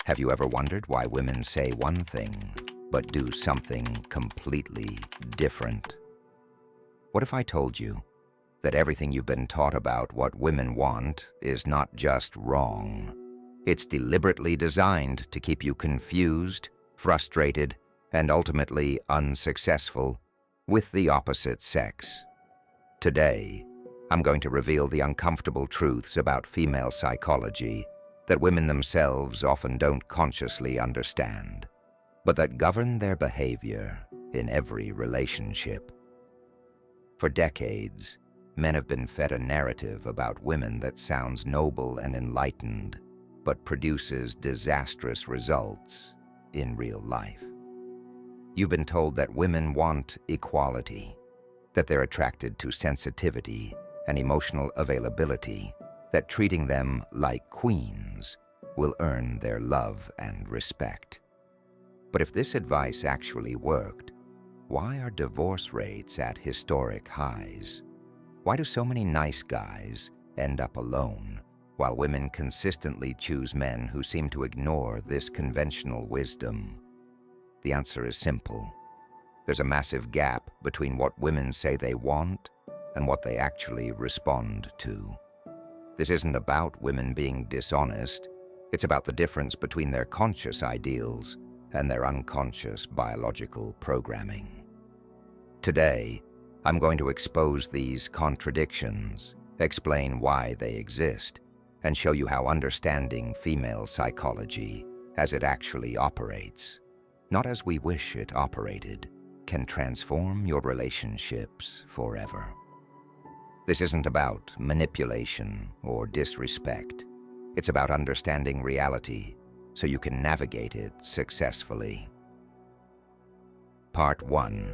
Have you ever wondered why women say one thing, but do something completely different? What if I told you that everything you've been taught about what women want is not just wrong? It's deliberately designed to keep you confused, frustrated, and ultimately unsuccessful with the opposite sex. Today, I'm going to reveal the uncomfortable truths about female psychology that women themselves often don't consciously understand, but that govern their behavior in every relationship. For decades, men have been fed a narrative about women that sounds noble and enlightened, but produces disastrous results in real life. You've been told that women want equality, that they're attracted to sensitivity and emotional availability, that treating them like queens will earn their love and respect. But if this advice actually worked, why are divorce rates at historic highs? Why do so many nice guys end up alone, while women consistently choose men who seem to ignore this conventional wisdom? The answer is simple. There's a massive gap between what women say they want and what they actually respond to. This isn't about women being dishonest. It's about the difference between their conscious ideals and their unconscious biological programming. Today, I'm going to expose these contradictions, explain why they exist, and show you how understanding female psychology, as it actually operates, not as we wish it operated, can transform your relationships forever. This isn't about manipulation or disrespect. It's about understanding reality so you can navigate it successfully. Part 1.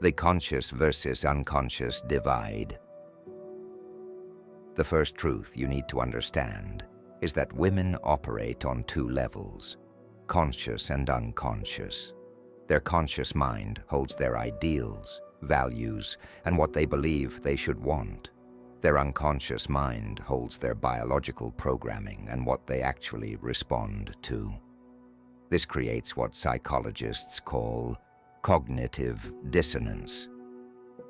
The conscious versus unconscious divide. The first truth you need to understand is that women operate on two levels, conscious and unconscious. Their conscious mind holds their ideals, values, and what they believe they should want. Their unconscious mind holds their biological programming and what they actually respond to. This creates what psychologists call cognitive dissonance,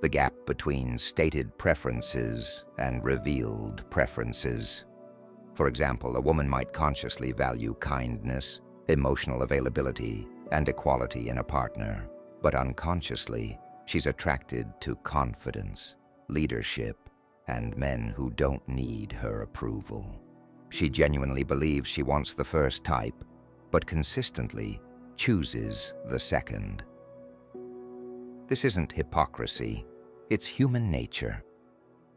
the gap between stated preferences and revealed preferences. For example, a woman might consciously value kindness, emotional availability, and equality in a partner, but unconsciously, she's attracted to confidence, leadership, and men who don't need her approval. She genuinely believes she wants the first type, but consistently chooses the second. This isn't hypocrisy, it's human nature.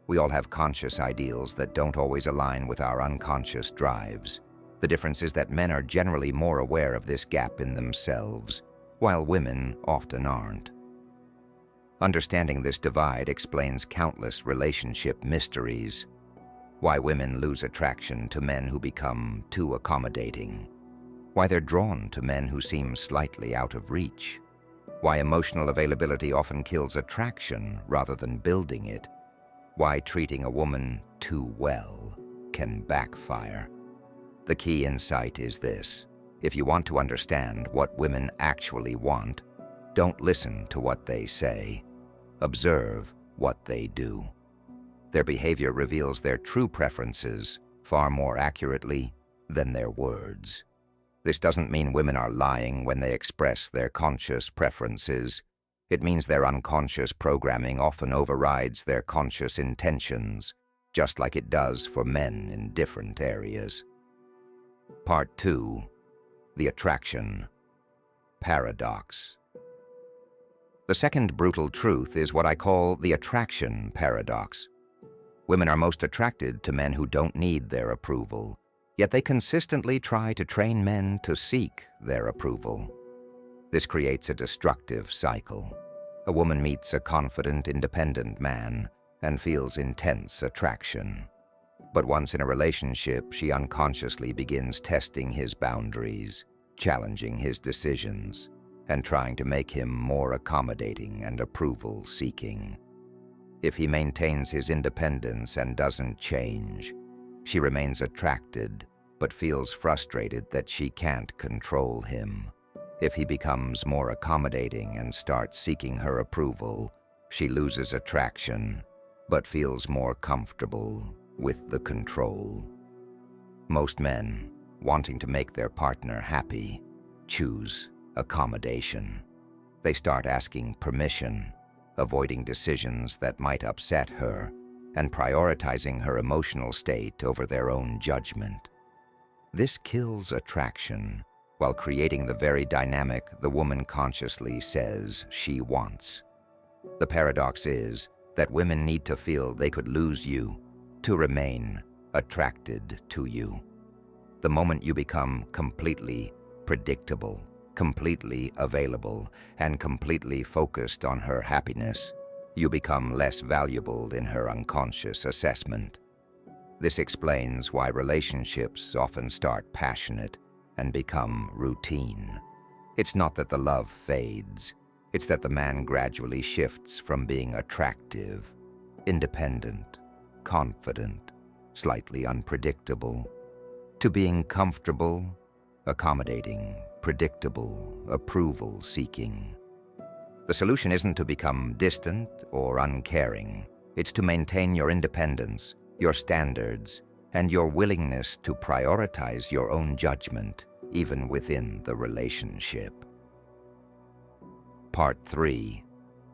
We all have conscious ideals that don't always align with our unconscious drives. The difference is that men are generally more aware of this gap in themselves, while women often aren't. Understanding this divide explains countless relationship mysteries. Why women lose attraction to men who become too accommodating. Why they're drawn to men who seem slightly out of reach. Why emotional availability often kills attraction rather than building it. Why treating a woman too well can backfire. The key insight is this: if you want to understand what women actually want, don't listen to what they say. Observe what they do. Their behavior reveals their true preferences far more accurately than their words. This doesn't mean women are lying when they express their conscious preferences. It means their unconscious programming often overrides their conscious intentions, just like it does for men in different areas. Part 2. The attraction paradox. The second brutal truth is what I call the attraction paradox. Women are most attracted to men who don't need their approval, yet they consistently try to train men to seek their approval. This creates a destructive cycle. A woman meets a confident, independent man and feels intense attraction. But once in a relationship, she unconsciously begins testing his boundaries, challenging his decisions, and trying to make him more accommodating and approval-seeking. If he maintains his independence and doesn't change, she remains attracted but feels frustrated that she can't control him. If he becomes more accommodating and starts seeking her approval, she loses attraction, but feels more comfortable with the control. Most men, wanting to make their partner happy, choose accommodation. They start asking permission, avoiding decisions that might upset her, and prioritizing her emotional state over their own judgment. This kills attraction while creating the very dynamic the woman consciously says she wants. The paradox is that women need to feel they could lose you to remain attracted to you. The moment you become completely predictable, completely available, and completely focused on her happiness, you become less valuable in her unconscious assessment. This explains why relationships often start passionate and become routine. It's not that the love fades, it's that the man gradually shifts from being attractive, independent, confident, slightly unpredictable, to being comfortable, accommodating, predictable, approval-seeking. The solution isn't to become distant or uncaring. It's to maintain your independence, your standards, and your willingness to prioritize your own judgment, even within the relationship. Part 3.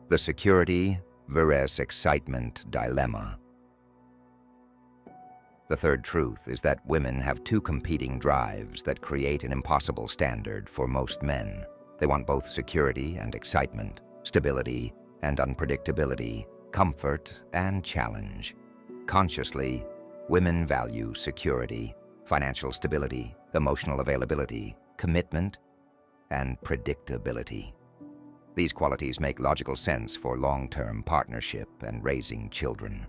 The security versus excitement dilemma. The third truth is that women have two competing drives that create an impossible standard for most men. They want both security and excitement, stability and unpredictability, comfort and challenge. Consciously, women value security, financial stability, emotional availability, commitment, and predictability. These qualities make logical sense for long-term partnership and raising children.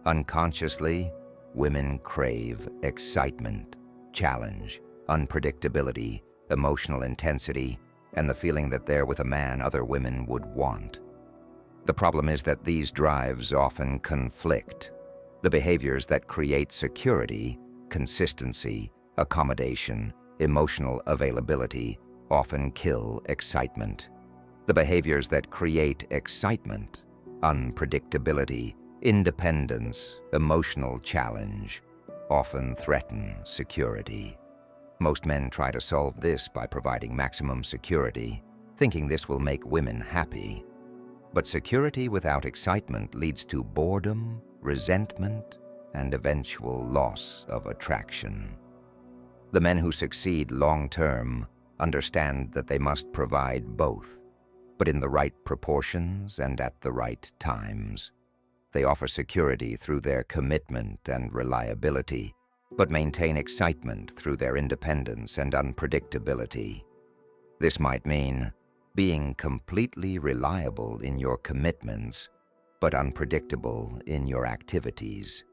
Unconsciously, women crave excitement, challenge, unpredictability, emotional intensity, and the feeling that they're with a man other women would want. The problem is that these drives often conflict. The behaviors that create security, consistency, accommodation, emotional availability often kill excitement. The behaviors that create excitement, unpredictability, independence, emotional challenge often threaten security. Most men try to solve this by providing maximum security, thinking this will make women happy. But security without excitement leads to boredom, resentment, and eventual loss of attraction. The men who succeed long-term understand that they must provide both, but in the right proportions and at the right times. They offer security through their commitment and reliability, but maintain excitement through their independence and unpredictability. This might mean being completely reliable in your commitments, but unpredictable in your activities.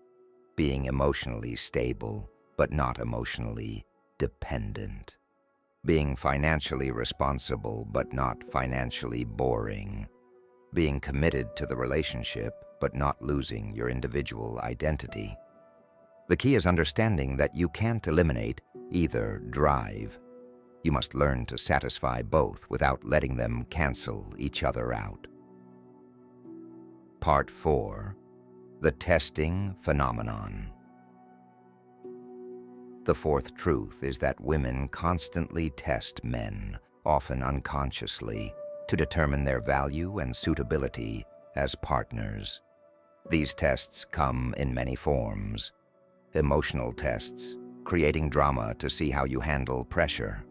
Being emotionally stable, but not emotionally dependent. Being financially responsible, but not financially boring. Being committed to the relationship, but not losing your individual identity. The key is understanding that you can't eliminate either drive. You must learn to satisfy both without letting them cancel each other out. Part 4. The testing phenomenon. The fourth truth is that women constantly test men, often unconsciously, to determine their value and suitability as partners. These tests come in many forms. Emotional tests, creating drama to see how you handle pressure.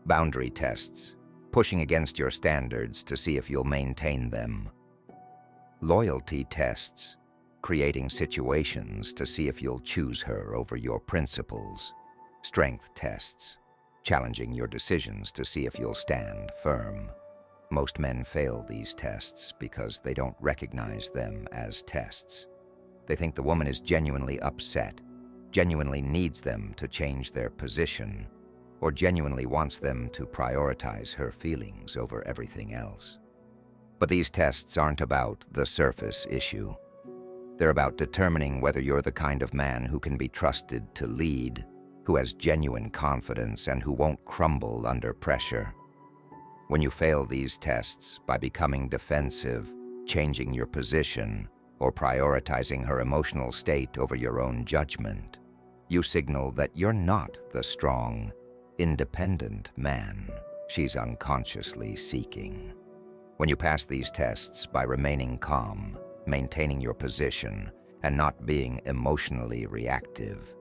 Boundary tests, pushing against your standards to see if you'll maintain them. Loyalty tests, creating situations to see if you'll choose her over your principles. Strength tests, challenging your decisions to see if you'll stand firm. Most men fail these tests because they don't recognize them as tests. They think the woman is genuinely upset, genuinely needs them to change their position, or genuinely wants them to prioritize her feelings over everything else. But these tests aren't about the surface issue. They're about determining whether you're the kind of man who can be trusted to lead, who has genuine confidence, and who won't crumble under pressure. When you fail these tests by becoming defensive, changing your position, or prioritizing her emotional state over your own judgment, you signal that you're not the strong, independent man she's unconsciously seeking. When you pass these tests by remaining calm, maintaining your position, and not being emotionally reactive,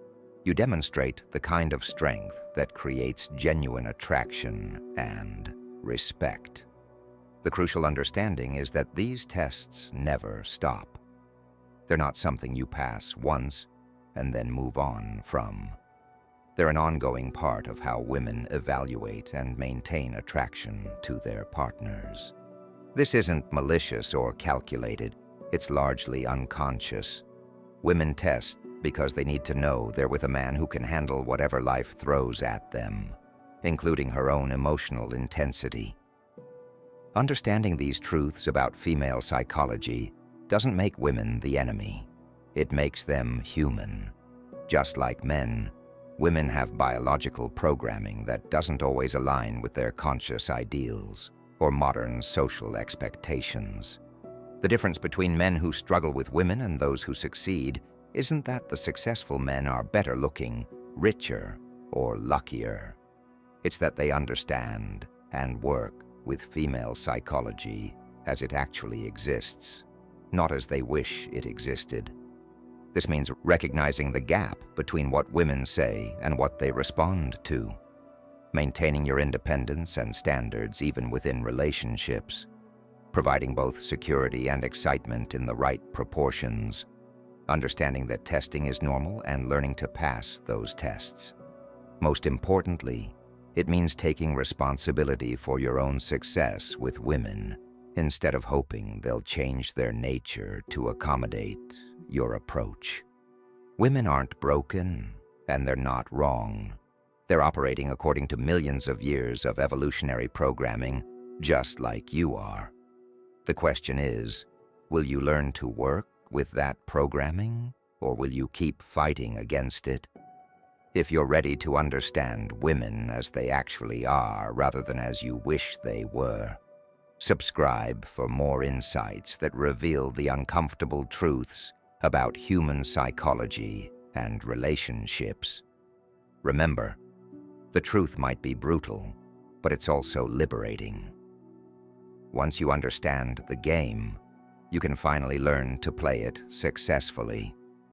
you demonstrate the kind of strength that creates genuine attraction and respect. The crucial understanding is that these tests never stop. They're not something you pass once and then move on from. They're an ongoing part of how women evaluate and maintain attraction to their partners. This isn't malicious or calculated. It's largely unconscious. Women test because they need to know they're with a man who can handle whatever life throws at them, including her own emotional intensity. Understanding these truths about female psychology doesn't make women the enemy. It makes them human. Just like men, women have biological programming that doesn't always align with their conscious ideals or modern social expectations. The difference between men who struggle with women and those who succeed isn't that the successful men are better looking, richer, or luckier. It's that they understand and work with female psychology as it actually exists, not as they wish it existed. This means recognizing the gap between what women say and what they respond to, maintaining your independence and standards even within relationships, providing both security and excitement in the right proportions, understanding that testing is normal and learning to pass those tests. Most importantly, it means taking responsibility for your own success with women instead of hoping they'll change their nature to accommodate your approach. Women aren't broken, and they're not wrong. They're operating according to millions of years of evolutionary programming, just like you are. The question is, will you learn to work with that programming, or will you keep fighting against it? If you're ready to understand women as they actually are rather than as you wish they were, subscribe for more insights that reveal the uncomfortable truths about human psychology and relationships. Remember, the truth might be brutal, but it's also liberating. Once you understand the game, you can finally learn to play it successfully.